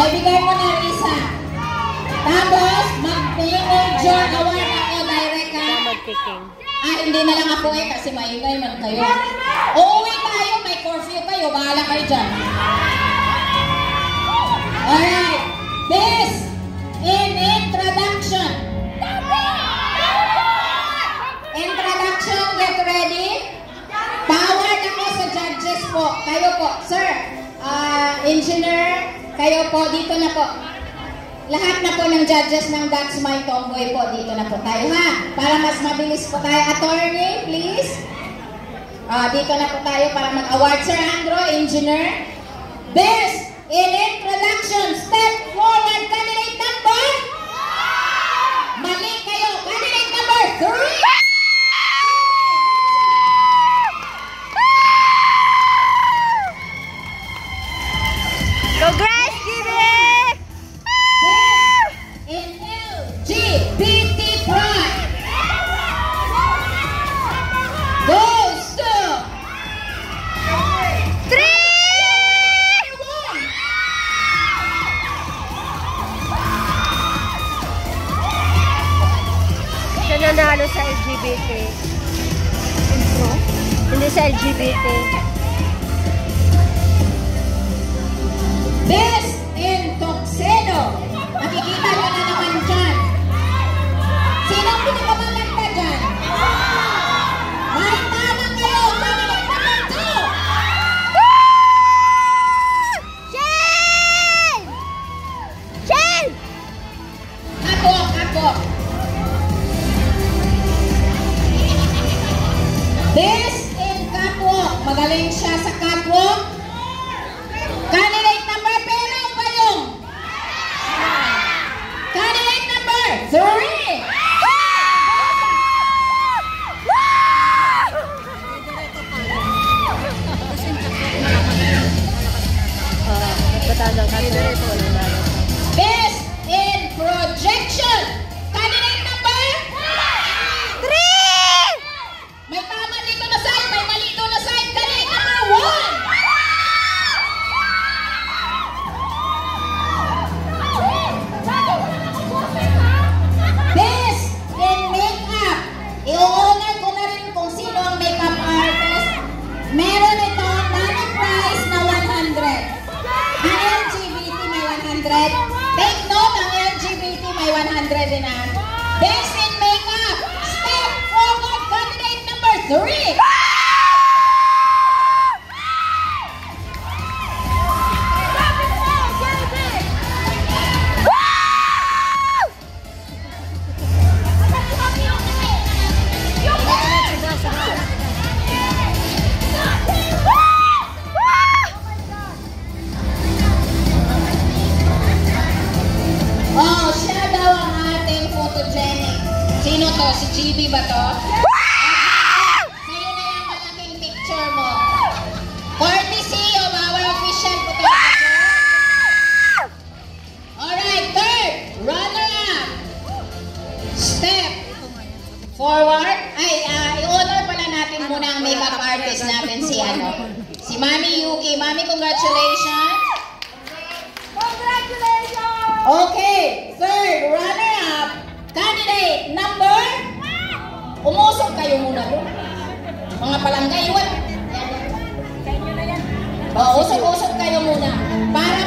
ibigay mo na, Risa. Tapos, mag-major award ako, direct ka. Hindi na lang ako kasi maingay man kayo. Uuwi tayo, may curfew kayo. Bahala kayo dyan. Alright. This in introduction. Introduction, get ready. Powered ako sa judges po. Kayo po, sir. Engineer, kayo po, dito na po. Lahat na po ng judges ng That's My Tomboy po, dito na po tayo ha. Para mas mabilis po tayo. Attorney, please. Dito na po tayo para mag-award. Sir Andrew, engineer. Best in introduction, step forward, candidate number. Mali kayo, candidate number 3. Congrats, Gibi! In LGBT Pride goes to 3! Siya nanalo sa LGBT. Hindi sa LGBT. Best in Tuxedo. Nakikita nyo na naman dyan. Sino ang pinakamaganda dyan? May tama kayo. Candidate number 2. Shane! Shane! Ako. Best in Catwalk. Magaling siya sa catwalk. Candidate number, pero ba yung? Candidate number 3. Best in projection. Candidate number 3. May tama dito na side, may mali dito na side. Candidate number 1. Best in makeup. I-honor ko na rin kung sino ang makeup artist. Meron ito, nanay prize na 100. Ang LGBT may 100. Take note, ang LGBT may 100 din ah. Best in makeup. Step forward, candidate number 3. Oh, siya daw ang ating photogenic. Sino to? Si GB ba to? Sa'yo na yung malaking picture mo. Courtesy of our official photographer. Alright, third, runner-up. Step forward. I-honor pala natin muna ang makeup artist natin si Mami Yuki. Mami, congratulations. Okay, third runner-up, candidate number. Umusok kayo muna doon. Mga palanggay, usok-usok kayo muna. Para